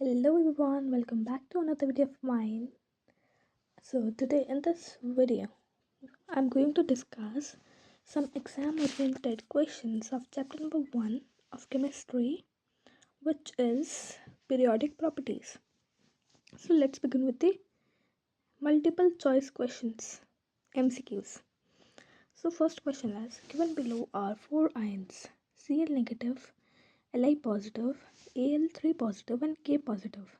Hello everyone, welcome back to another video of mine. So today in this video, I'm going to discuss some exam oriented questions of chapter number 1 of chemistry, which is periodic properties. So let's begin with the multiple choice questions, MCQs. So first question is, given below are 4 ions, Cl negative, Li positive, Al3 positive and K positive.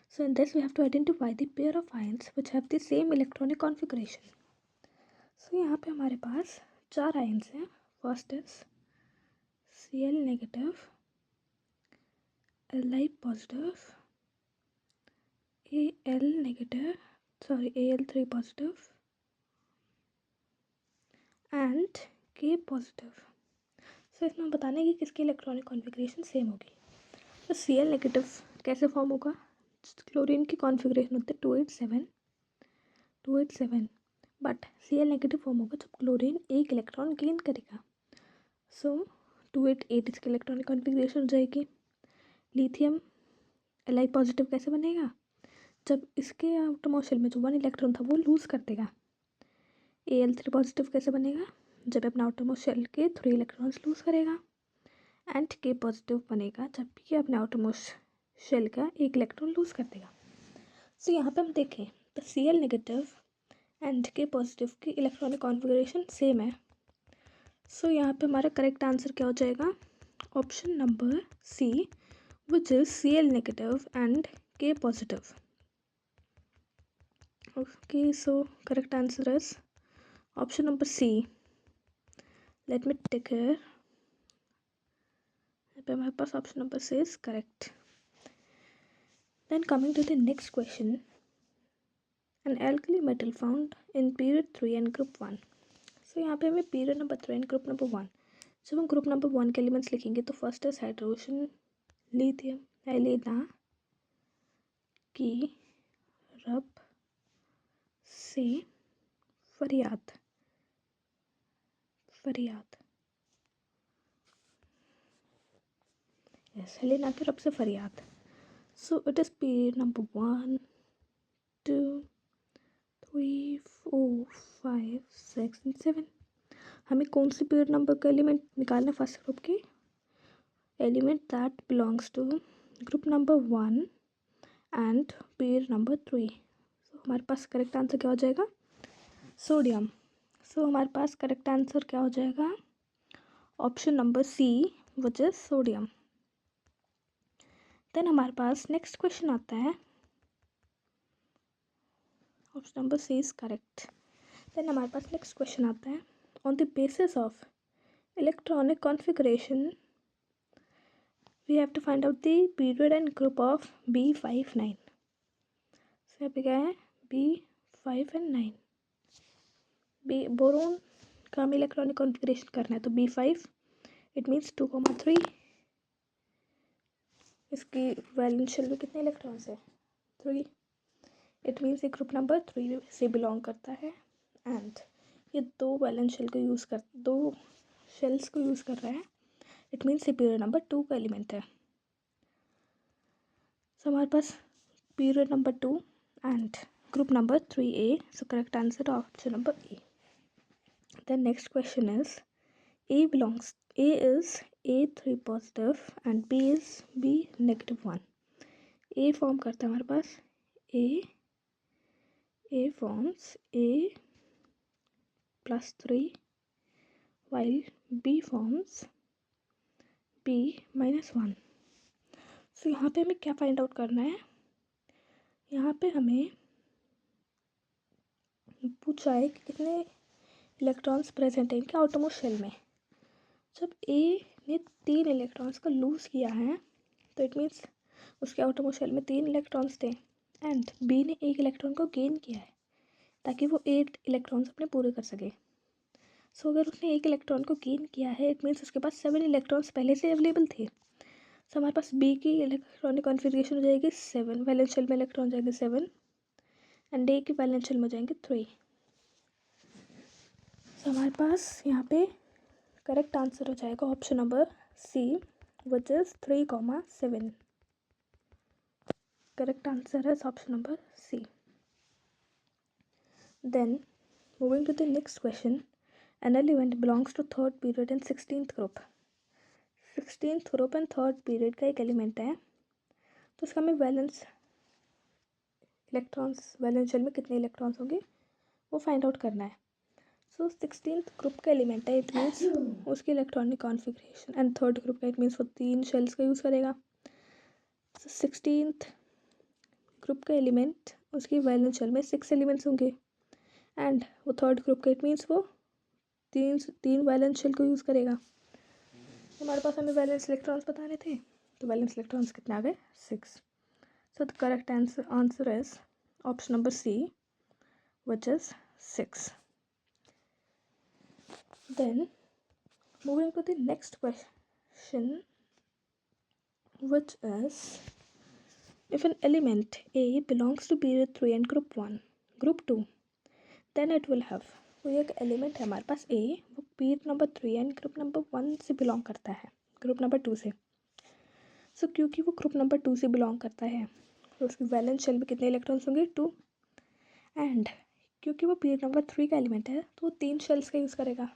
So in this we have to identify the pair of ions which have the same electronic configuration. So यहाँ पे हमारे पास 4 ions हैं. First is Cl negative, Li positive, Al3 positive and K positive. So इसमें बताना है कि किसकी electronic configuration same होगी. तो Cl नेगेटिव कैसे फॉर्म होगा? क्लोरीन की कॉन्फ़िगरेशन होती है 287 बट Cl नेगेटिव फॉर्म होगा जब क्लोरीन एक इलेक्ट्रॉन गेन करेगा. सो 288 इसकी इलेक्ट्रॉनिक कॉन्फ़िगरेशन हो जाएगी. लिथियम Li पॉजिटिव कैसे बनेगा? जब इसके आउटरमोस्ट शेल में जो 1 इलेक्ट्रॉन था वो लूज़ कर देगा. Al3 पॉजिटिव कैसे बनेगा? जब अपना आउटरमोस्ट शेल के 3 इलेक्ट्रॉन्स लूज़ करेगा. एंड K पॉजिटिव बनेगा जब भी अपने आउटरमोस्ट शेल का एक इलेक्ट्रॉन लूज़ कर देगा. सो यहाँ पे हम देखें तो Cl negative and K positive की इलेक्ट्रॉनिक कॉन्फ़िगरेशन सेम है. सो यहाँ पे हमारा करेक्ट आंसर क्या हो जाएगा? Option number C, which is Cl negative and K positive. Okay, so correct answer is option number C. Let me take care. यहाँ पे हमारे पास option number C is correct. Then coming to the next question, an alkali metal found in period 3 and group 1. So यहाँ पे हमें period number 3 and group number 1. जब हम group number 1 के एलिमेंट्स लिखेंगे तो फर्स्ट इज हाइड्रोजन, लिथियम, एलिना की रब से फरियाद. यस, हेलेना की रब से फरियाद. So it is period number 1, 2, 3, 4, 5, 6 and 7. हमें कौन सी पीरियड नंबर का एलिमेंट निकालना है? फर्स्ट ग्रुप की element that belongs to group number 1 and period number 3. So हमारे पास करेक्ट आंसर क्या हो जाएगा? सोडियम. सो हमारे पास करेक्ट आंसर क्या हो जाएगा? Option number C, which is sodium. Then हमारे पास नेक्स्ट क्वेश्चन आता है. Option number C is correct. Then हमारे पास नेक्स्ट क्वेश्चन आता है. On the basis of electronic configuration we have to find out the period and group of B59. So यहाँ पे क्या है? B5 and 9. बोरोन का हमें इलेक्ट्रॉनिक कॉन्फ़िगरेशन करना है तो B5 इट मीन्स 2,3. इसकी वैलेंस शेल में कितने इलेक्ट्रॉन्स है? 3. इट मीन्स ये ग्रुप नंबर 3 से बिलोंग करता है. एंड ये दो शेल्स को यूज़ कर रहा है. इट मीन्स ये पीरियड नंबर 2 का एलिमेंट है. सो हमारे पास period number 2 and group number 3A. So correct answer option number A. Then next question is A is A3 positive and B is B negative 1. A form करता है हमारे पास A forms A +3 while B forms B -1. So यहाँ पे हमें क्या find out करना है? यहाँ पे हमें पूछा है कि कितने इलेक्ट्रॉन्स प्रेजेंट हैं इनके आउटरमोस्ट शेल में. जब A ने 3 इलेक्ट्रॉन्स को लूज़ किया है तो इट मीन्स उसके आउटरमोस्ट शेल में 3 इलेक्ट्रॉन्स थे एंड B ने 1 इलेक्ट्रॉन को गेन किया है ताकि वो 8 इलेक्ट्रॉन्स अपने पूरे कर सके. सो अगर उसने 1 इलेक्ट्रॉन को गेन किया है इट मीन्स उसके पास 7 इलेक्ट्रॉन्स पहले से अवेलेबल थे. सो हमारे पास B की इलेक्ट्रॉनिक कॉन्फ़िगरेशन हो जाएगी 7. वैलेंस शेल में इलेक्ट्रॉन जाएंगे 7 एंड A की वैलेंस शेल में जाएंगे 3. सो हमारे पास यहाँ पे करेक्ट आंसर हो जाएगा option number C, which is 3,7. Correct answer is option number C. Then, moving to the next question, an element belongs to third period and 16th group. 16th group and third period का एक element है, तो उसका हमें valence shell में कितने electrons होंगे वो फाइंड आउट करना है. सो 16th ग्रुप का एलिमेंट है, इट मीन्स उसकी electronic configuration, and third group का इट मीन्स वो 3 शेल्स का यूज़ करेगा. सो 16th ग्रुप का एलिमेंट, उसकी वैलेंस शेल में 6 एलिमेंट्स होंगे, एंड वो थर्ड ग्रुप का इट मीन्स वो तीन वैलेंस शेल को यूज़ करेगा. हमारे पास हमें वैलेंस इलेक्ट्रॉन्स बताने थे, तो वैलेंस इलेक्ट्रॉन्स कितने आ गए? 6. So the correct answer is option number C, which is 6. Then, moving to the next question, which is, if an element A belongs to period 3 and group 1, group 2, then it will have, कोई एक element है हमारे पास A, वो period number 3 and group number 1 से belong करता है, group number 2 से. सो क्योंकि वो ग्रुप नंबर 2 से बिलोंग करता है, तो उसकी वैलेंस शेल में कितने इलेक्ट्रॉन्स होंगे? 2. एंड क्योंकि वो पीरियड नंबर 3 का एलिमेंट है, तो वो 3 शेल्स का यूज़ करेगा.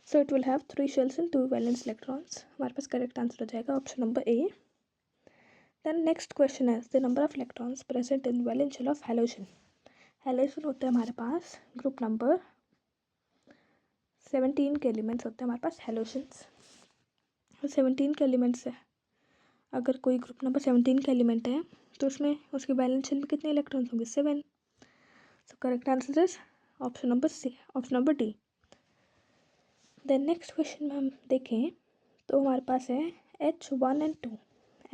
So it will have 3 shells and 2 valence electrons. हमारे पास करेक्ट आंसर हो जाएगा option number A. Then next question है, the number of electrons present in valence shell of halogen. Halogen होते हैं हमारे पास ग्रुप नंबर 17 के एलिमेंट्स होते हैं हमारे पास हैलोजन्स. 17 के एलिमेंट्स है, अगर कोई ग्रुप नंबर 17 का एलिमेंट है, तो उसमें उसकी वैलेंस शेल में कितने इलेक्ट्रॉन्स होंगे? 7. So correct answer is option number C, option number D. Then next question में हम देखें तो हमारे पास है H1 एंड 2.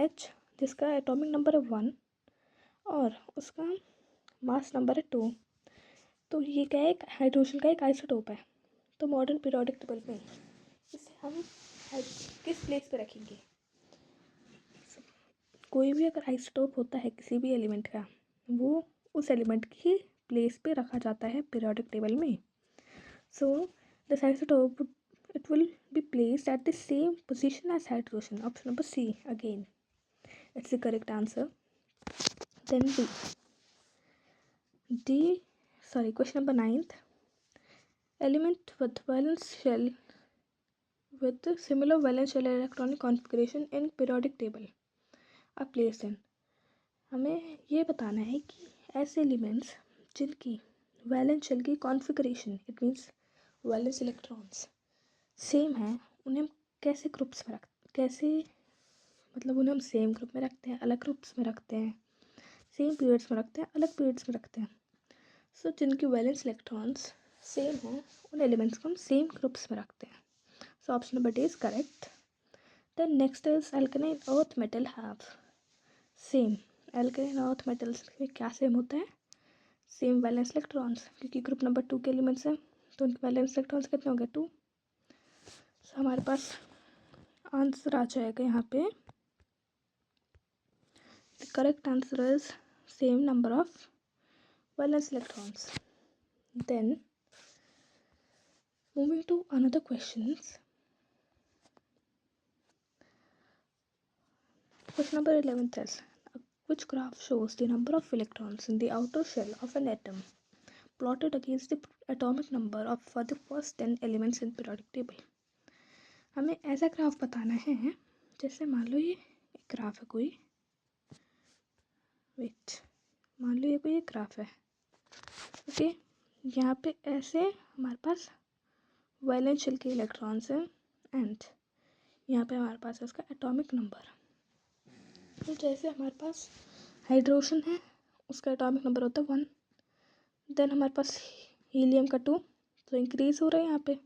H जिसका एटॉमिक नंबर है 1 और उसका मास नंबर है 2. तो ये क्या है? एक हाइड्रोजन का एक आइसोटोप है. तो मॉडर्न पीरियोडिक टेबल में इसे हम किस प्लेस पे रखेंगे? कोई भी अगर आइसोटोप होता है किसी भी एलिमेंट का, वो उस एलिमेंट की प्लेस पे रखा जाता है पीरियोडिक टेबल में. So this isotope, it will be placed at the same position as hydrogen. Option number C again. It's the correct answer. Then question number 9th. Element with valence shell with similar valence shell electronic configuration in periodic table are placed in. हमें ये बताना है कि ऐसे elements जिनकी valence shell की configuration, it means valence electrons same है, उन्हें हम कैसे ग्रुप्स में उन्हें हम सेम ग्रुप में रखते हैं, अलग ग्रुप्स में रखते हैं, सेम पीरियड्स में रखते हैं, अलग पीरियड्स में रखते हैं. सो जिनकी वैलेंस इलेक्ट्रॉन्स सेम हैं, उन एलिमेंट्स को हम सेम ग्रुप्स में रखते हैं. So option number D is correct. Then next is एल्केनाइन अर्थ मेटल हैव सेम. एल्केनाइन अर्थ मेटल्स में क्या सेम होता है? सेम वैलेंस इलेक्ट्रॉन्स, क्योंकि ग्रुप नंबर 2 के एलिमेंट्स हैं, तो उनके वैलेंस इलेक्ट्रॉन्स कितने होंगे? 2. सो हमारे पास आंसर आ जाएगा यहाँ पे, the correct answer is same number of valence electrons. Then moving to another questions, question number 11 says, which graph shows the number of electrons in the outer shell of an atom plotted against the atomic number of for the first 10 elements in periodic table. हमें ऐसा graph बताना है, जैसे मान लो ये graph है कोई, मान लो ये कोई ग्राफ है, ओके. यहाँ पे ऐसे हमारे पास वैलेंस शेल के इलेक्ट्रॉन्स हैं, एंड यहाँ पे हमारे पास है उसका एटॉमिक नंबर. तो जैसे हमारे पास हाइड्रोजन है, उसका एटॉमिक नंबर होता है 1. देन हमारे पास हीलियम का 2, तो इंक्रीज़ हो रहा है यहाँ पे.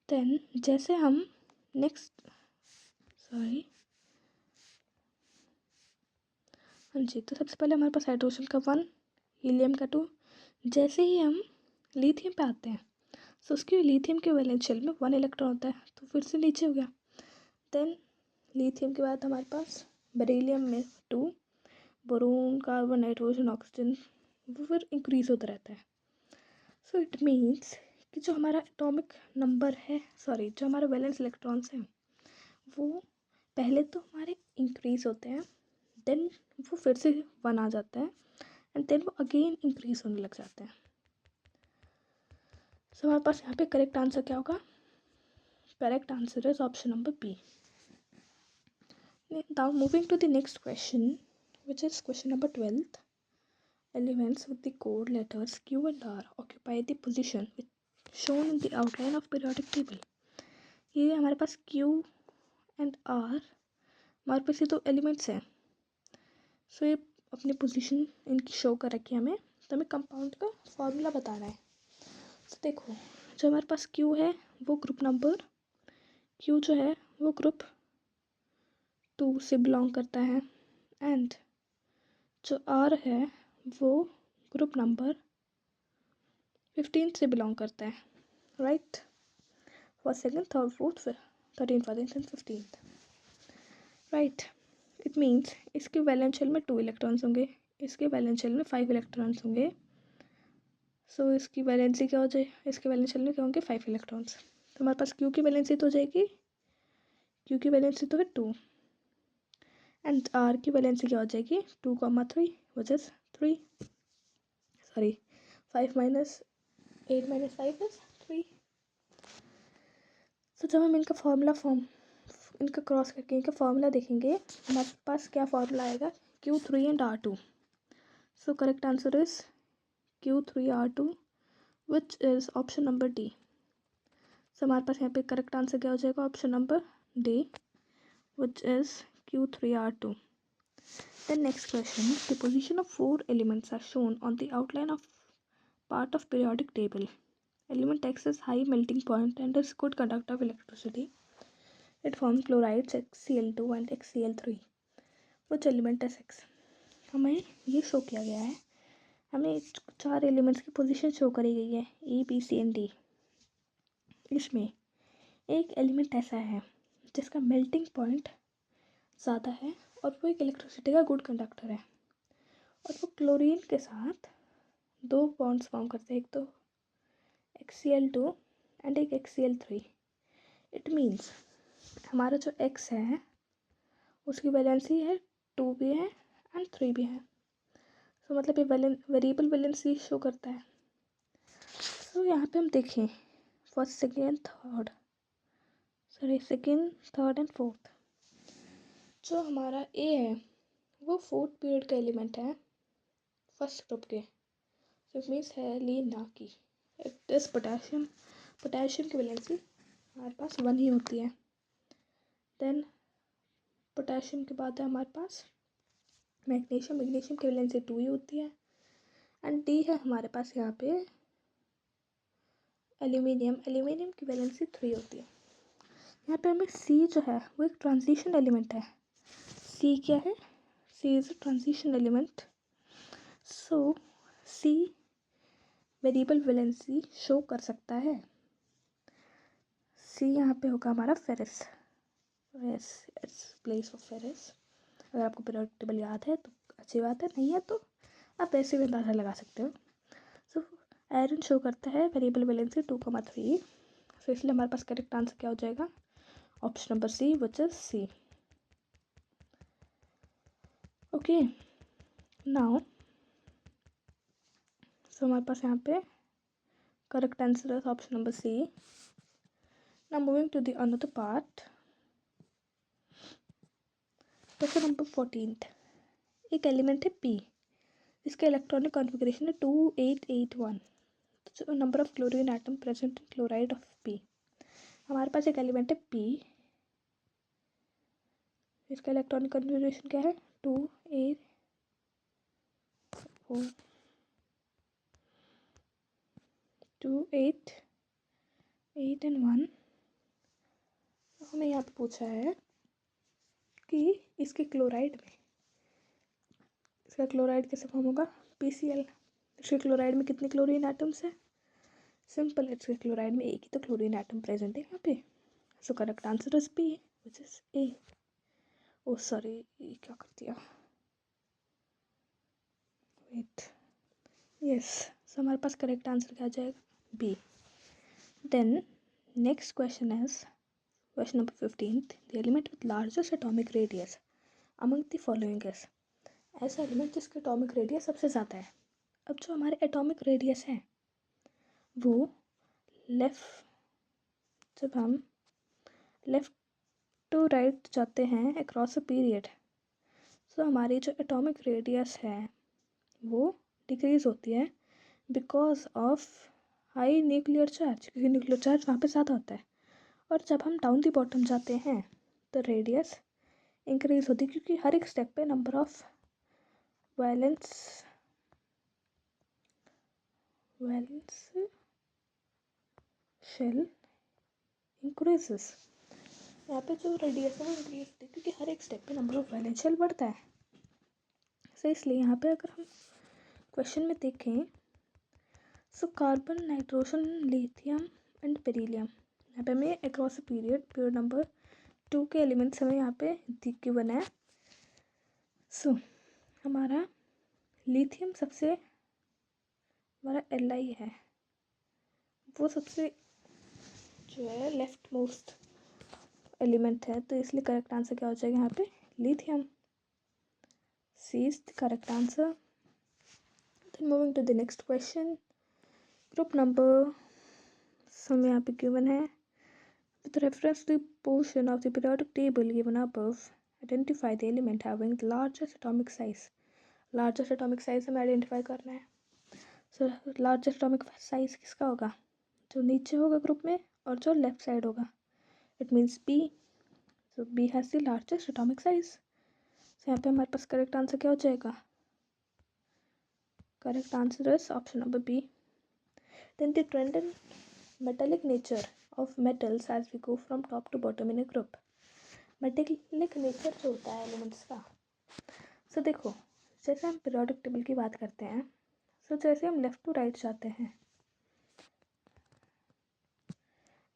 देन जैसे हम हाँ जी, तो सबसे पहले हमारे पास हाइड्रोजन का 1, हीलियम का 2. जैसे ही हम लिथियम पे आते हैं, तो उसकी लिथियम के वैलेंस शेल में 1 इलेक्ट्रॉन होता है, तो फिर से नीचे हो गया. देन लिथियम के बाद हमारे पास बेरिलियम में 2, बोरोन, कार्बन, नाइट्रोजन, ऑक्सीजन, वो फिर इंक्रीज़ होता रहता है. सो इट मीन्स कि जो हमारा एटॉमिक नंबर है, जो हमारे वैलेंस इलेक्ट्रॉन्स हैं, वो पहले तो हमारे इंक्रीज़ होते हैं, देन वो फिर से 1 आ जाता है एंड देन वो अगेन इंक्रीज होने लग जाता है। सो हमारे पास यहाँ पे करेक्ट आंसर क्या होगा? Correct answer is option number B. Now moving to the next question, which is question number 12. Elements with the code letters Q and R occupy the position shown in the outline of periodic table. ये हमारे पास Q and R हमारे पास ये 2 elements हैं। सो ये अपनी position इनकी show कर रखी है हमें, तो हमें कंपाउंड का फॉर्मूला बताना है। तो देखो, जो हमारे पास Q है वो ग्रुप नंबर Q जो है वो ग्रुप 2 से बिलोंग करता है एंड जो R है वो ग्रुप नंबर 15 से बिलोंग करता है, right? First, second, third, fourth, 13, 14 and 15, right? It means इसके वैलेंस शेल में 2 इलेक्ट्रॉन्स होंगे, इसके वैलेंस शेल में 5 इलेक्ट्रॉन्स होंगे। सो इसकी वैलेंसी क्या हो जाए? इसके वैलेंस शेल में क्या होंगे? 5 इलेक्ट्रॉन्स। तो हमारे पास क्यू की वैलेंसी तो हो जाएगी, क्यू की वैलेंसी तो है 2 एंड आर की वैलेंसी क्या हो जाएगी? 2,3 which is 3, sorry 5 minus 8 minus 5 is 3। तो जब हम इनका क्रॉस करके इनका फॉर्मूला देखेंगे, हमारे पास क्या फॉर्मूला आएगा? Q3 and R2। So correct answer is Q3 R2 which is option number D. So हमारे पास यहाँ पे करेक्ट आंसर क्या हो जाएगा? Option number D which is Q3 R2। Then next question, the position of 4 elements are shown on the outline of part of periodic table. Element X has high melting point and is good conductor of electricity. It forms chlorides XCl2 and XCl3. Which element is X? हमें ये show किया गया है, हमें 4 elements की position show करी गई है A, B, C and D। इसमें एक एलिमेंट ऐसा है जिसका मेल्टिंग पॉइंट ज़्यादा है और वो एक इलेक्ट्रिसिटी का गुड कंडक्टर है और वो क्लोरीन के साथ 2 बॉन्ड्स फॉर्म करते हैं, एक तो XCl2 एंड एक XCl3। इट मीन्स हमारा जो X है उसकी वैलेंसी है 2 भी है एंड 3 भी है। सो मतलब ये वेरिएबल वैलेंसी शो करता है। सो यहाँ पे हम देखें first, second, third and fourth. जो हमारा ए है वो 4th पीरियड का एलिमेंट है फर्स्ट ग्रुप के। सो इट मीन्स है लीन ना की इट इज पोटेशियम की वैलेंसी हमारे पास 1 ही होती है। देन पोटेशियम के बाद है हमारे पास मैग्नीशियम की वैलेंसी 2 ही होती है एंड डी है हमारे पास यहाँ पे एल्यूमिनियम की वैलेंसी 3 होती है। यहाँ पे हमें सी जो है वो एक ट्रांजिशन एलिमेंट है। सी क्या है? C is a transition element. So C variable valency show कर सकता है। सी यहाँ पे होगा हमारा फेरस। Place of ferrous. अगर आपको पीरियोडिक टेबल याद है तो अच्छी बात है, नहीं है तो आप ऐसे भी अंदाज़ा लगा सकते हो। सो आयरन शो करता है वेरिएबल वैलेंसी 2,3। सो इसलिए हमारे पास करेक्ट आंसर क्या हो जाएगा? Option number C which is C. Okay, now so हमारे पास यहाँ पे करेक्ट आंसर है option number C. Now moving to the another part, question number 14। एक एलिमेंट है P, इसका इलेक्ट्रॉनिक कॉन्फ़िगरेशन है 2881। तो number of chlorine atom present in chloride of P। हमारे पास एक एलिमेंट है P, इसका इलेक्ट्रॉनिक कॉन्फ़िगरेशन क्या है? 2 8 4 2 8 8 एंड 1। हमें यहाँ पे पूछा है कि इसके क्लोराइड में, इसका क्लोराइड कैसे फॉर्म होगा? PCl। इसके क्लोराइड में कितने क्लोरीन एटम्स है? सिंपल है, इसके क्लोराइड में एक ही तो क्लोरीन एटम प्रेजेंट है यहाँ पे। So correct answer is P which is A. Oh sorry, ये क्या कर दिया, वेट, यस। सो हमारे पास करेक्ट आंसर क्या आ जाएगा? B। Then next question is question number 15। The element with largest atomic radius among the following is। ऐसा एलिमेंट जिसका एटॉमिक रेडियस सबसे ज़्यादा है। अब जो हमारे एटॉमिक रेडियस है वो जब हम लेफ़्ट टू राइट जाते हैं अक्रॉस अ पीरियड, तो हमारी जो एटॉमिक रेडियस है वो डिक्रीज़ होती है because of high nuclear charge, क्योंकि न्यूक्लियर चार्ज वहाँ पे ज़्यादा होता है। और जब हम डाउन दी बॉटम जाते हैं तो रेडियस इंक्रीज़ होती है, क्योंकि हर एक स्टेप पे number of valence shell increases. यहाँ पे जो रेडियस है वो इंक्रीज होती है क्योंकि हर एक स्टेप पे नंबर ऑफ वैलेंस शेल बढ़ता है। सो इसलिए यहाँ पे अगर हम क्वेश्चन में देखें, so carbon, nitrogen, lithium and beryllium, यहाँ पे हमें अक्रॉस पीरियड नंबर 2 के एलिमेंट्स हमें यहाँ पे गिवन है। सो हमारा लिथियम सबसे, हमारा Li है वो सबसे जो है लेफ्ट मोस्ट एलिमेंट है, तो इसलिए करेक्ट आंसर क्या हो जाएगा यहाँ पे lithium. C is the correct answer. Then moving to the next question, group number हमें यहाँ पे गिवन है, with reference to the portion of the periodic table given above, identify the element having the largest atomic size. largest atomic size हमें identify करना है। So largest atomic size किसका होगा, जो नीचे होगा ग्रुप में और जो लेफ्ट साइड होगा, it means B. So B has the largest atomic size. So यहाँ पे हमारे पास करेक्ट आंसर क्या हो जाएगा, correct answer is option number B. Then the trend in metallic nature of metals as we go from top to bottom in a group. Metallic nature जो होता है एलिमेंट्स का, सो देखो जैसे हम पीरियोडिक टेबल की बात करते हैं, सो जैसे हम लेफ़्ट टू राइट जाते हैं,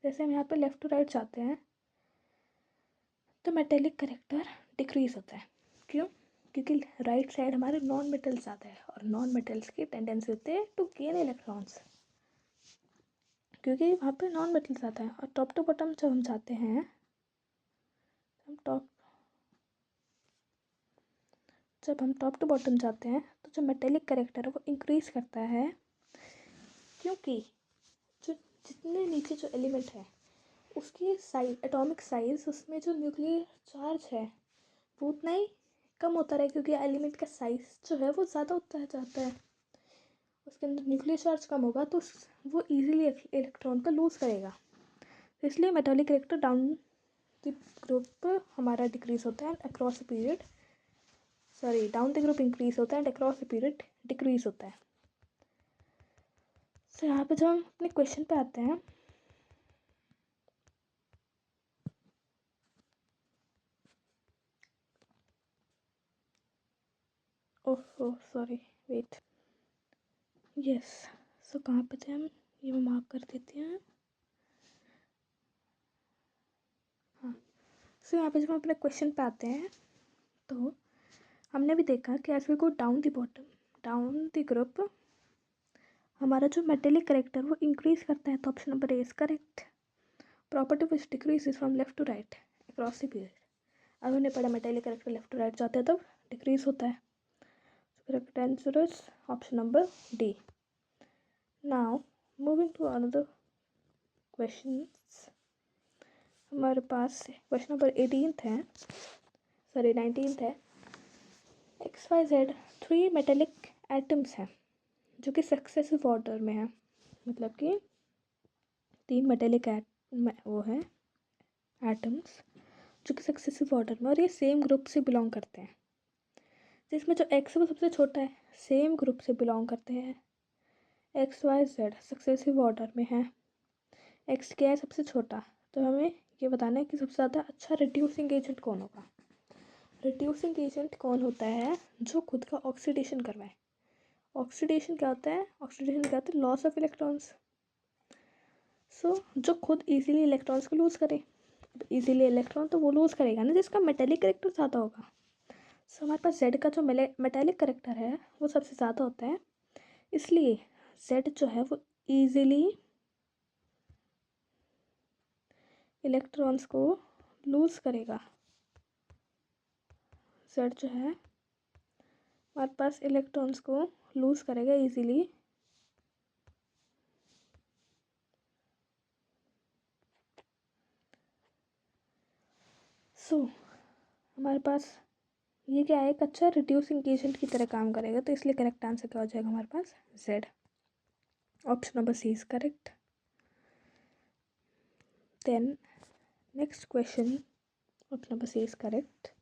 जैसे हम यहाँ पे लेफ़्ट टू राइट जाते हैं तो मेटेलिक करेक्टर डिक्रीज़ होता है। क्यों, क्योंकि राइट साइड हमारे नॉन मेटल्स आता है और नॉन मेटल्स की टेंडेंसी होती है टू गेन इलेक्ट्रॉन्स, क्योंकि वहाँ पे नॉन मेटल्स आता है। और टॉप टू बॉटम जब हम जाते हैं, जब हम टॉप टू बॉटम जाते हैं तो जो मेटेलिक करेक्टर है वो इंक्रीज़ करता है, क्योंकि जो जितने नीचे जो एलिमेंट है उसकी साइज, एटॉमिक साइज, उसमें जो न्यूक्लियर चार्ज है वो उतना ही कम होता रहे, क्योंकि एलिमेंट का साइज जो है वो ज़्यादा होता जाता है, उसके अंदर न्यूक्लियर चार्ज कम होगा तो वो इजीली इलेक्ट्रॉन का लूज़ करेगा। तो इसलिए metallic character down the group हमारा डिक्रीज होता है, across the period down the group increase होता है and across the period decrease होता है। सो यहाँ पे जब हम अपने क्वेश्चन पे आते हैं, ओह सॉरी वेट, यस, सो कहाँ पे थे हम, ये मैं मार्क कर देती हैं। हाँ, सो यहाँ पे जब हम अपने क्वेश्चन पे आते हैं तो हमने भी देखा कि as we go down the bottom, down the group, हमारा जो मेटेलिक करेक्टर वो इंक्रीज करता है, तो option number A is correct. Property which decrease is from left to right across the period. अब हमने पढ़ा metallic character left to right जाते हैं तब डिक्रीज होता है। Correct answer is option number D. Now moving to another question, हमारे पास क्वेश्चन नंबर 19 है। XYZ 3 मेटेलिक एटम्स हैं जो कि सक्सेसिव ऑर्डर में है, मतलब कि 3 मेटेलिक वो है एटम्स जो कि सक्सेसिव ऑर्डर में, और ये सेम ग्रुप से बिलोंग करते हैं, जिसमें जो X है वो सबसे छोटा है, सेम ग्रुप से बिलोंग करते हैं। XYZ सक्सेसिव ऑर्डर में है, X क्या है सबसे छोटा, तो हमें ये बताना है कि सबसे ज़्यादा अच्छा रिड्यूसिंग एजेंट कौन होगा। रिड्यूसिंग एजेंट कौन होता है, जो खुद का ऑक्सीडेशन करवाए। ऑक्सीडेशन क्या होता है, ऑक्सीडेशन क्या होता है, लॉस ऑफ इलेक्ट्रॉन्स। सो जो खुद इजीली इलेक्ट्रॉन्स को लूज़ करे, इजीली इलेक्ट्रॉन तो वो लूज़ करेगा ना जिसका मेटेलिक करेक्टर ज़्यादा होगा। सो हमारे पास जेड का जो मेटेलिक करेक्टर है वो सबसे ज़्यादा होता है, इसलिए जेड जो है वो इजीली इलेक्ट्रॉन्स को लूज़ करेगा। जेड जो है हमारे पास इलेक्ट्रॉन्स को लूज करेगा इजीली। सो हमारे पास ये क्या है, एक अच्छा रिड्यूसिंग एजेंट की तरह काम करेगा, तो इसलिए करेक्ट आंसर क्या हो जाएगा हमारे पास, Z. Option number C is correct. Then next question, option number C is correct.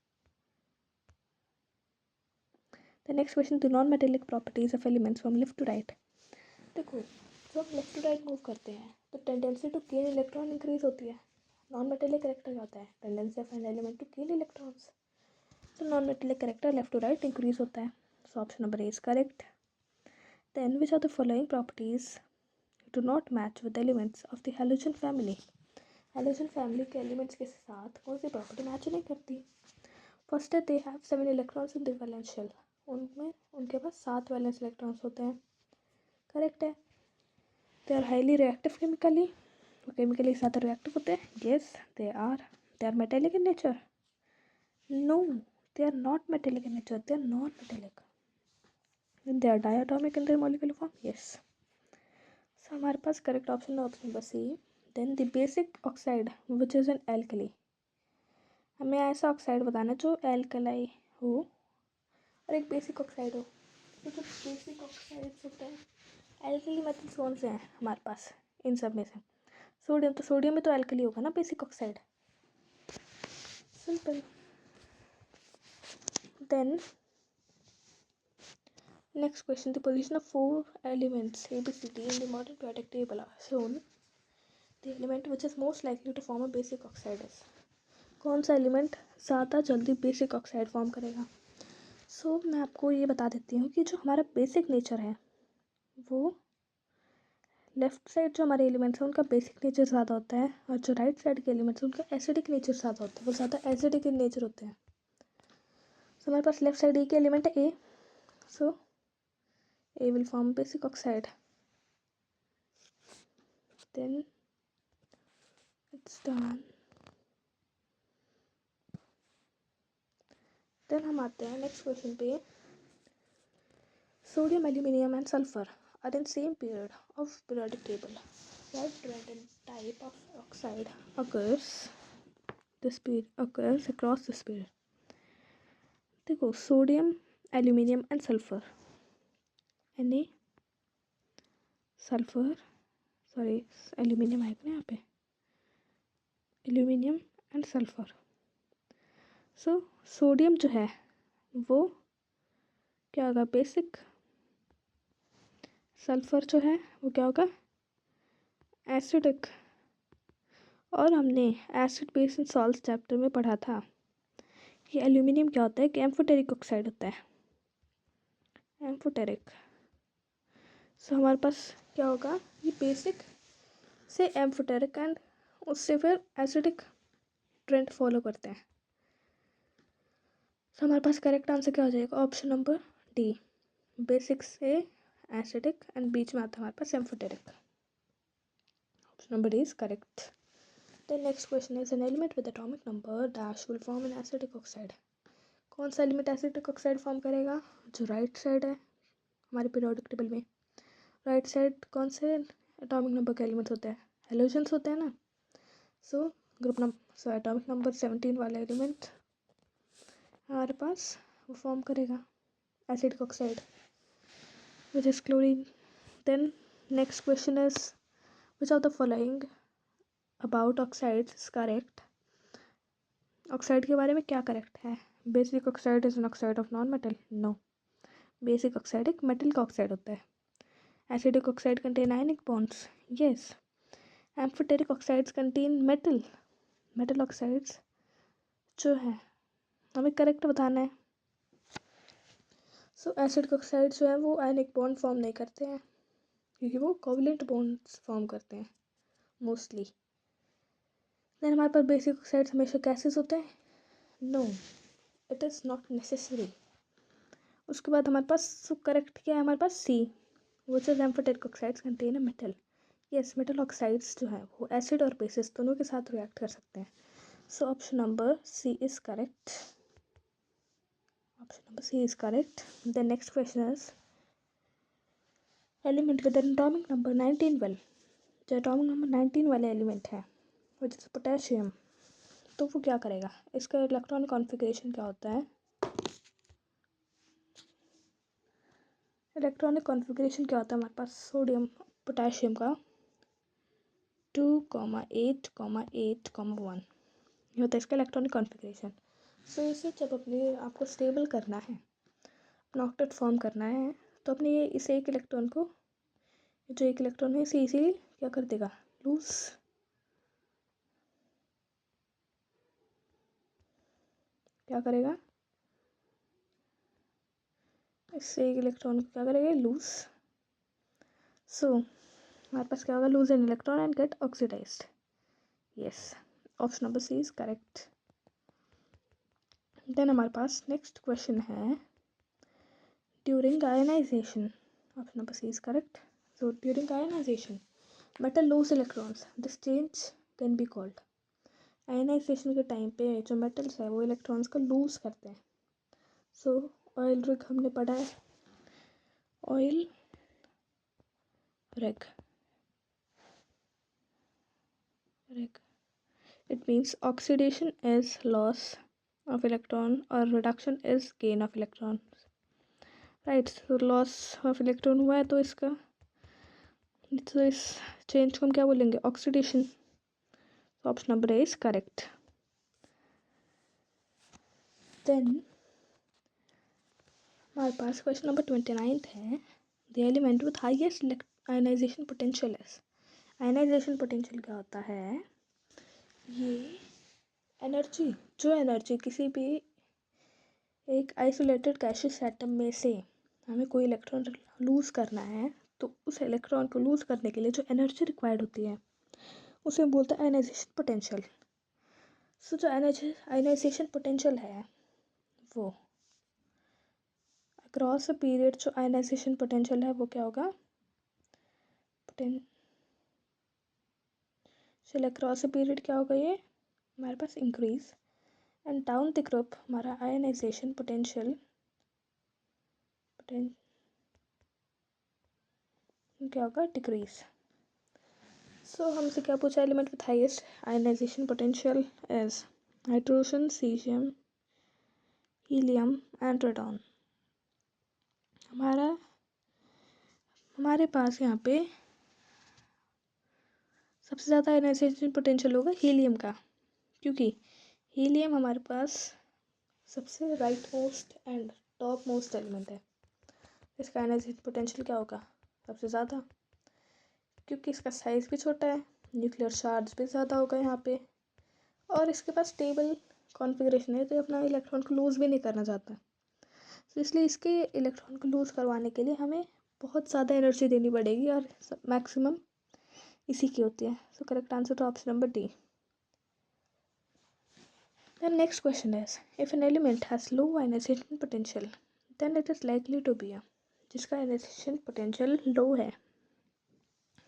The next question, the non metallic properties of elements from left to right. देखो, जब हम लेफ्ट टू राइट मूव करते हैं तो tendency to gain electron increase होती है। Non metallic character क्या होता है, tendency of an element to gain electrons. तो non metallic character left to right increase होता है। So option number A is correct. Then which are the following properties do not match with elements of the halogen family. Halogen family के elements के साथ कौन सी property match नहीं करती। First है, they have 7 electrons in the valence shell. उनमें उनके पास 7 valence electrons होते हैं, करेक्ट है। They are highly reactive chemically, वो केमिकली ज़्यादा रिएक्टिव होते हैं। Yes they are metallic in nature. No, they are not metallic in nature, they are non metallic. They are diatomic in their molecular form, yes. So हमारे पास correct option है option number C. Then the basic oxide which is an alkali. हमें ऐसा oxide बताना जो alkali हो और एक बेसिक ऑक्साइड हो। तो जो बेसिक ऑक्साइड्स होते हैं, एल्कली मेटल्स कौन से हैं हमारे पास इन सब में से, सोडियम, तो सोडियम में तो एल्कली होगा ना basic oxide, simple. Then next question, the position of 4 elements ABCD in the modern periodic table are shown. The element which is most likely to form a basic oxide is. कौन सा element ज़्यादा जल्दी basic oxide form करेगा। सो मैं आपको ये बता देती हूँ कि जो हमारा बेसिक नेचर है वो लेफ्ट साइड जो हमारे एलिमेंट्स हैं उनका बेसिक नेचर ज़्यादा होता है, और जो राइट साइड के एलिमेंट्स हैं उनका एसिडिक नेचर ज़्यादा होता है, वो ज़्यादा एसिडिक इन नेचर होते हैं। सो हमारे पास लेफ्ट साइड ए के एलिमेंट है A, so A will form basic oxide. Then it's done. Then हम आते हैं नेक्स्ट क्वेश्चन पे। Sodium, aluminium and sulphur are in same period of periodic table. What random type of oxide occurs across this period? देखो, sodium, aluminium and sulphur, Na, sulphur, sorry aluminium आएगा ना यहाँ पे, aluminium and sulphur. So sodium जो है वो क्या होगा, बेसिक। सल्फर जो है वो क्या होगा, एसिडिक। और हमने acid base and salt chapter में पढ़ा था कि एल्यूमिनियम क्या होता है, कि एम्फोटेरिक ऑक्साइड होता है, एम्फोटेरिक। सो हमारे पास क्या होगा, ये बेसिक से एम्फोटेरिक एंड उससे फिर एसिडिक ट्रेंड फॉलो करते हैं। सो हमारे पास करेक्ट आंसर क्या हो जाएगा, ऑप्शन नंबर डी, बेसिक से एसिडिक एंड बीच में आता है हमारे पास amphoteric. Option number D is correct. The next question is an element with atomic number dash will form an acidic oxide. कौन सा एलिमेंट एसिडिक ऑक्साइड फॉर्म करेगा, जो राइट साइड है हमारे पीरियोडिक टेबल में। राइट साइड कौन से atomic number के एलिमेंट्स होते हैं, हेलोजन्स होते हैं ना। So group number atomic number 17 वाला एलिमेंट हमारे पास वो फॉर्म करेगा acidic oxide which is chlorine. Then next question is which of the following about oxides is correct. Oxide के बारे में क्या करेक्ट है, basic oxide is an oxide of non metal, no. Basic oxide एक metal का oxide होता है। Acidic oxide contain ionic bonds, yes. Amphoteric oxides contain metal oxides जो है हमें करेक्ट बताना है। सो एसिडिक ऑक्साइड जो है वो आयनिक बॉन्ड फॉर्म नहीं करते हैं क्योंकि वो कोवलेंट बॉन्ड्स फॉर्म करते हैं मोस्टली। देन हमारे पास बेसिक ऑक्साइड्स हमेशा गैसेस होते हैं, no, it is not necessary. उसके बाद हमारे पास करेक्ट क्या है, हमारे पास C, which is amphoteric oxides contain a metal, yes. Metal oxides जो है वो एसिड और बेसिस दोनों के साथ रिएक्ट कर सकते हैं। So option number C is correct. Option number C is correct. The next question is element with an atomic number 19 well. जो एटॉमिक नंबर 19 वाला एलिमेंट है विच इज पोटेशियम, तो वो क्या करेगा, इसका इलेक्ट्रॉनिक कॉन्फ़िगरेशन क्या होता है? इलेक्ट्रॉनिक कॉन्फ़िगरेशन क्या होता है हमारे पास सोडियम पोटेशियम का 2,8,8,1 ये होता है इसका इलेक्ट्रॉनिक कॉन्फ़िगरेशन। सो इसे जब अपने आपको स्टेबल करना है, अपना ऑक्टेट फॉर्म करना है, तो अपने ये इस एक इलेक्ट्रॉन को, जो एक इलेक्ट्रॉन है इसे इसीलिए क्या कर देगा, लूज क्या करेगा, इससे एक इलेक्ट्रॉन को क्या करेगा, लूज। सो हमारे पास क्या होगा, lose an electron and get oxidised. Yes, option number C is correct. Then हमारे पास नेक्स्ट क्वेश्चन है during ionisation. Option number C is correct. So during ionisation metal lose electrons, this change can be called. Ionisation के time पे जो metals है वो electrons को loose करते हैं। सो ऑयल रिग हमने पढ़ा है, oil rig it means oxidation is loss of electron or reduction is gain of electron, right? So loss of electron हुआ है तो इसका, तो इस चेंज को हम क्या बोलेंगे, oxidation. Option number A is correct. Then हमारे पास क्वेश्चन नंबर 29 है the element with highest ionization potential is. Ionisation potential क्या होता है, ये एनर्जी, जो एनर्जी किसी भी एक आइसोलेटेड गैसियस एटम में से हमें कोई इलेक्ट्रॉन लूज़ करना है, तो उस इलेक्ट्रॉन को लूज़ करने के लिए जो एनर्जी रिक्वायर्ड होती है उसे बोलते हैं आयनाइजेशन पोटेंशियल। सो जो आयनाइजेशन पोटेंशियल है वो अक्रॉस अ पीरियड, जो आयनाइजेशन पोटेंशियल है वो क्या होगा, पोटेंशियल अक्रॉस अ पीरियड क्या होगा, ये हमारे पास increase, and down the group हमारा आयनाइजेशन पोटेंशियल क्या होगा, डिक्रीज। सो हमसे क्या पूछा, element with highest ionization potential as hydrogen, caesium, helium and radon. हमारे पास यहाँ पे सबसे ज़्यादा आयनाइजेशन पोटेंशियल होगा हीलियम का, क्योंकि हीलियम हमारे पास सबसे right most and top most element है। इसका आयनाइजेशन पोटेंशियल क्या होगा, सबसे ज़्यादा, क्योंकि इसका साइज़ भी छोटा है, न्यूक्लियर चार्ज भी ज़्यादा होगा यहाँ पे, और इसके पास स्टेबल कॉन्फ़िगरेशन है, तो अपना इलेक्ट्रॉन को लूज़ भी नहीं करना चाहता। तो इसलिए इसके इलेक्ट्रॉन को लूज़ करवाने के लिए हमें बहुत ज़्यादा एनर्जी देनी पड़ेगी, और मैक्सिमम इसी की होती है। So correct answer to option number D. The next question is, if an element has low ionization potential, then it is likely to be a, जिसका ionization potential low है।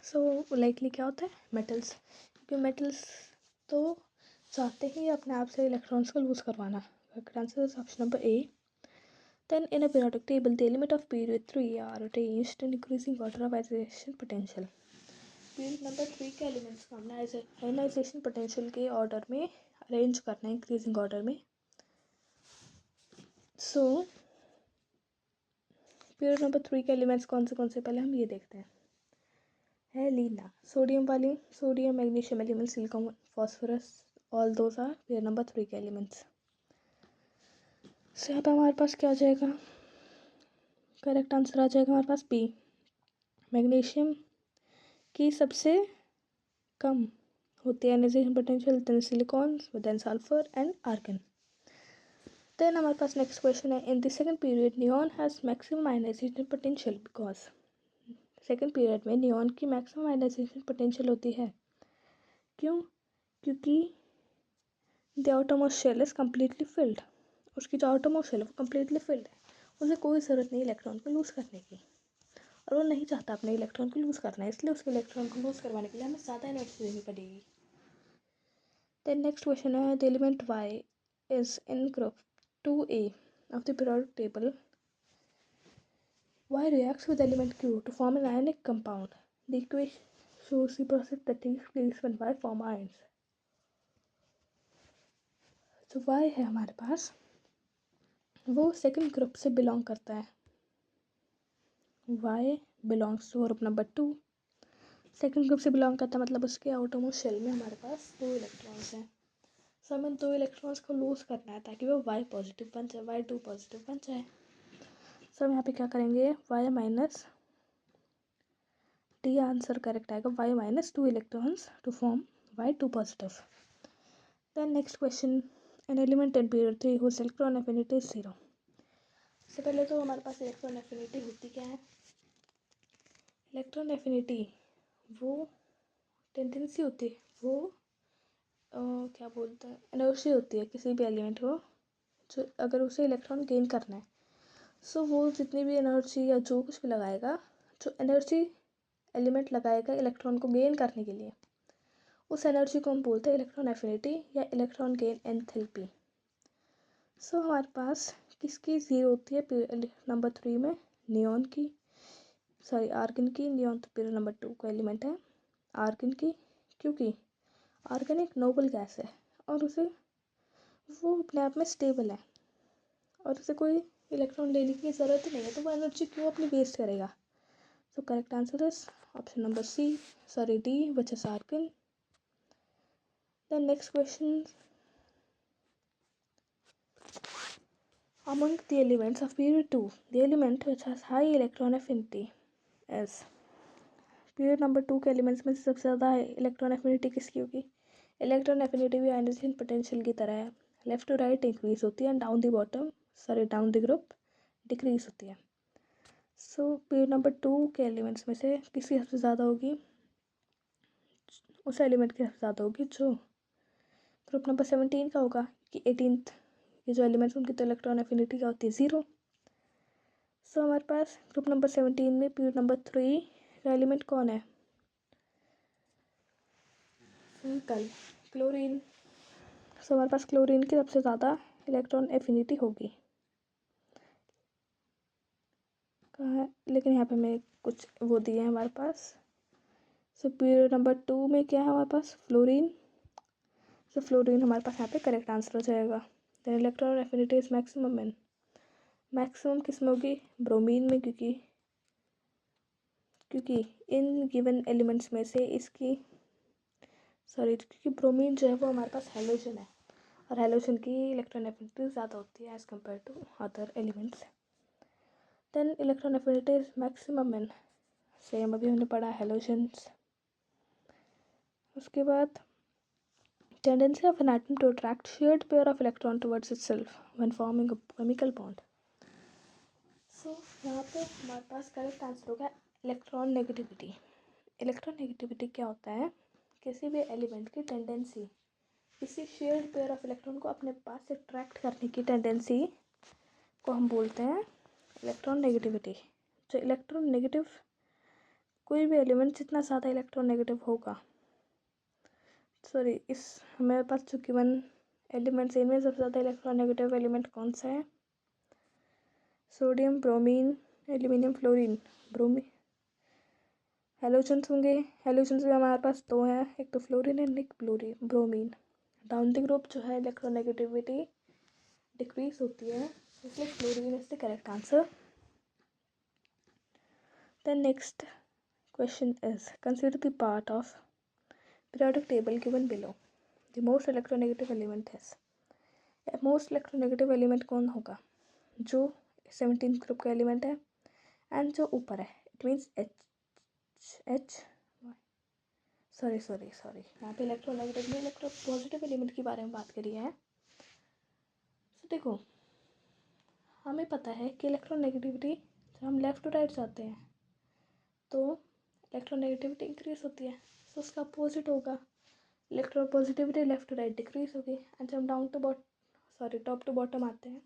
So likely क्या होता है, metals, क्योंकि metals तो चाहते ही अपने आप से इलेक्ट्रॉन्स को लूज़ करवाना। Correct answer is option number A. Then in a periodic table, the element of period 3 are arranged in increasing order of ionization potential. Period number 3 के एलिमेंट्स को हमने आयनाइजेशन पोटेंशियल के ऑर्डर में arrange करना है, increasing order में। So period number 3 के elements कौन से पहले हम ये देखते हैं। है लीना, सोडियम वाली, sodium, magnesium element, silicon, phosphorus, all those are period number 3 के एलिमेंट्स। सो यहाँ पर हमारे पास क्या आ जाएगा, करेक्ट आंसर आ जाएगा हमारे पास बी, मैग्नीशियम की सबसे कम होती है ionisation potential, then silicon, then sulphur and argon. Then हमारे पास नेक्स्ट क्वेश्चन है, in the second period neon has maximum ionisation potential because. Second period में नियॉन की मैक्सिमम आयनाइजेशन पोटेंशियल होती है, क्यों, क्योंकि the outermost shell is completely filled. उसकी जो आउटरमोस्ट शेल है वो कम्प्लीटली फिल्ड है, उसे कोई ज़रूरत नहीं इलेक्ट्रॉन को लूज़ करने की, और वो नहीं चाहता अपने इलेक्ट्रॉन को लूज़ करना है, इसलिए उसके इलेक्ट्रॉन को लूज़ करवाने के लिए हमें ज़्यादा एनर्जी देनी पड़ेगी। देन नेक्स्ट क्वेश्चन है, the element Y is in group 2A of the periodic table, Y reacts with element Q to form an ionic compound. The equation shows the process that takes place when Y form ions. तो Y है हमारे पास, वो second group से belong करता है. Y belongs to group number 2. Second group से belong करता है मतलब उसके आउटरमोस्ट शेल में हमारे पास 2 इलेक्ट्रॉन्स हैं. सो हमें 2 इलेक्ट्रॉन्स को लूज करना है ताकि वो Y पॉजिटिव बन जाए, Y2 पॉजिटिव बन जाए. सो हम यहाँ पे क्या करेंगे, Y minus D answer correct आएगा. Y minus 2 electrons to form Y2 positive. Then next question, an element in period 3 whose electron affinity is 0. सबसे पहले तो हमारे पास इलेक्ट्रॉन एफिनिटी होती क्या है. इलेक्ट्रॉन एफिनिटी वो टेंडेंसी होती है, वो क्या बोलते हैं, एनर्जी होती है किसी भी एलिमेंट को, जो अगर उसे इलेक्ट्रॉन गेन करना है. सो वो जितनी भी एनर्जी या जो कुछ भी लगाएगा, जो एनर्जी एलिमेंट लगाएगा इलेक्ट्रॉन को गेन करने के लिए, उस एनर्जी को हम बोलते हैं इलेक्ट्रॉन एफिनिटी या इलेक्ट्रॉन गेन एंथैल्पी. सो हमारे पास किसकी 0 होती है नंबर 3 में, नियॉन की, सॉरी आर्गन की. नियॉन तो पीरियड नंबर 2 का एलिमेंट है. आर्गन की, क्योंकि आर्गन एक नोबल गैस है और उसे वो अपने आप में स्टेबल है और उसे कोई इलेक्ट्रॉन लेने की ज़रूरत ही नहीं है, तो वो एनर्जी क्यों अपनी वेस्ट करेगा. So correct answer is option number C, sorry D, which is argon. Then next question, among the elements of period 2, the element which has high electron affinity is. Period number 2 के elements में सबसे ज़्यादा electron affinity किसकी होगी. Electron affinity भी ionization potential की तरह है, लेफ्ट टू राइट इंक्रीज होती है and down the bottom, sorry down the group decrease होती है. सो पीरियड नंबर 2 के एलिमेंट्स में से किसकी सबसे ज़्यादा होगी, उस एलिमेंट की सबसे ज़्यादा होगी जो ग्रुप नंबर 17 का होगा, कि 18th ये जो एलिमेंट्स उनकी तो इलेक्ट्रॉन एफिनिटी क्या होती है, 0. सो हमारे पास ग्रुप नंबर 17 में पीरियड नंबर 3 का एलिमेंट कौन है, कल क्लोरीन. सो हमारे पास क्लोरीन की सबसे ज़्यादा इलेक्ट्रॉन एफिनिटी होगी. कहाँ है, लेकिन यहाँ पे हमें कुछ वो दिए हैं हमारे पास. सो पीरियड नंबर 2 में क्या है हमारे पास, फ्लोरीन. सो फ्लोरीन हमारे पास यहाँ पे करेक्ट आंसर हो जाएगा. Then electron affinity is maximum in, maximum किस में होगी, ब्रोमीन में, क्योंकि इन गिवन एलिमेंट्स में से इसकी, सॉरी क्योंकि ब्रोमीन जो है वो हमारे पास हेलोजन है और हेलोजन की इलेक्ट्रॉन एफिनिटी ज़्यादा होती है as compare to other elements. Then electron affinity is maximum in, same अभी हमने पढ़ा हेलोजन्स. उसके बाद tendency of an atom to attract shared pair of electron towards itself when forming a chemical bond. So यहाँ पे हमारे पास correct answer होगा इलेक्ट्रॉन नेगेटिविटी. इलेक्ट्रॉन नेगेटिविटी क्या होता है, किसी भी एलिमेंट की टेंडेंसी किसी शेयर्ड पेयर ऑफ इलेक्ट्रॉन को अपने पास से अट्रैक्ट करने की टेंडेंसी को हम बोलते हैं इलेक्ट्रॉन नेगेटिविटी. जो इलेक्ट्रॉन नेगेटिव, कोई भी एलिमेंट जितना ज़्यादा इलेक्ट्रॉन नेगेटिव होगा, सॉरी इस हमारे पास जो गिवन एलिमेंट्स इनमें सबसे ज़्यादा इलेक्ट्रॉन नेगेटिव एलिमेंट कौन सा है, sodium, bromine, aluminium, fluorine. Halogens होंगे, हेलोजन्स भी हमारे पास 2 हैं, एक तो फ्लोरीन एंड एक ब्रोमीन. डाउन द ग्रुप जो है इलेक्ट्रोनेगेटिविटी डिक्रीज होती है, इसलिए fluorine is the correct answer. Then next question is, consider the part of periodic table given below. The most electronegative element है. मोस्ट इलेक्ट्रोनेगेटिव एलिमेंट कौन होगा, जो 17 ग्रुप का एलिमेंट है एंड जो ऊपर है, इट मीन्स एच सॉरी यहाँ पे इलेक्ट्रोनेगेटिव में इलेक्ट्रो पॉजिटिव एलिमेंट के बारे में बात करी है. तो देखो हमें पता है कि इलेक्ट्रोनेगेटिविटी जब हम लेफ़्ट टू राइट जाते हैं तो इलेक्ट्रोनेगेटिविटी इंक्रीज होती है. तो उसका अपोजिट होगा, electropositivity left to right decrease होगी. एंड जब हम टॉप टू बॉटम आते हैं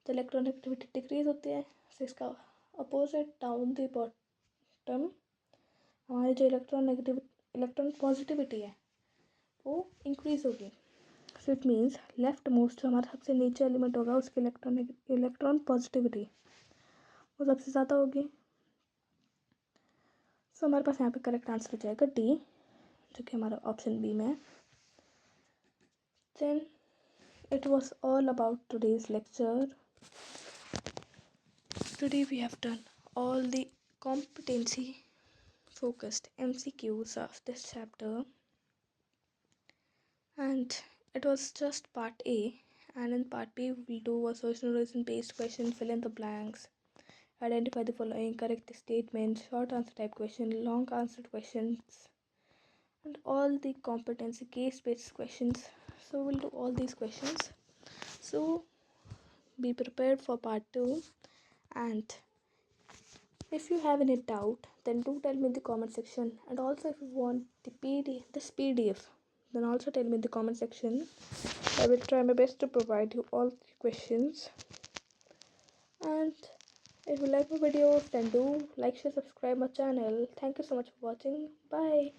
तो इलेक्ट्रोनेगेटिविटी डिक्रीज होती है. सो इसका अपोजिट डाउन द बॉटम हमारी जो इलेक्ट्रॉन पॉजिटिविटी है वो इंक्रीज होगी. So it means left most जो हमारा सबसे नीचे एलिमेंट होगा उसकी इलेक्ट्रॉन पॉजिटिविटी वो सबसे ज़्यादा होगी। सो हमारे पास यहाँ पे करेक्ट आंसर हो जाएगा डी, जो कि हमारा ऑप्शन बी में है। Then it was all about today's lecture. Today we have done all the competency focused MCQs of this chapter, and it was just part A, and in part B we will do a social reason based question, fill in the blanks, identify the following correct statements, short answer type question, long answered questions, and all the competency case based questions. So we'll do all these questions. So be prepared for part 2, and if you have any doubt then do tell me in the comment section, and also if you want this PDF then also tell me in the comment section. I will try my best to provide you all the questions. And if you like my videos then do like, share, subscribe my channel. Thank you so much for watching. Bye.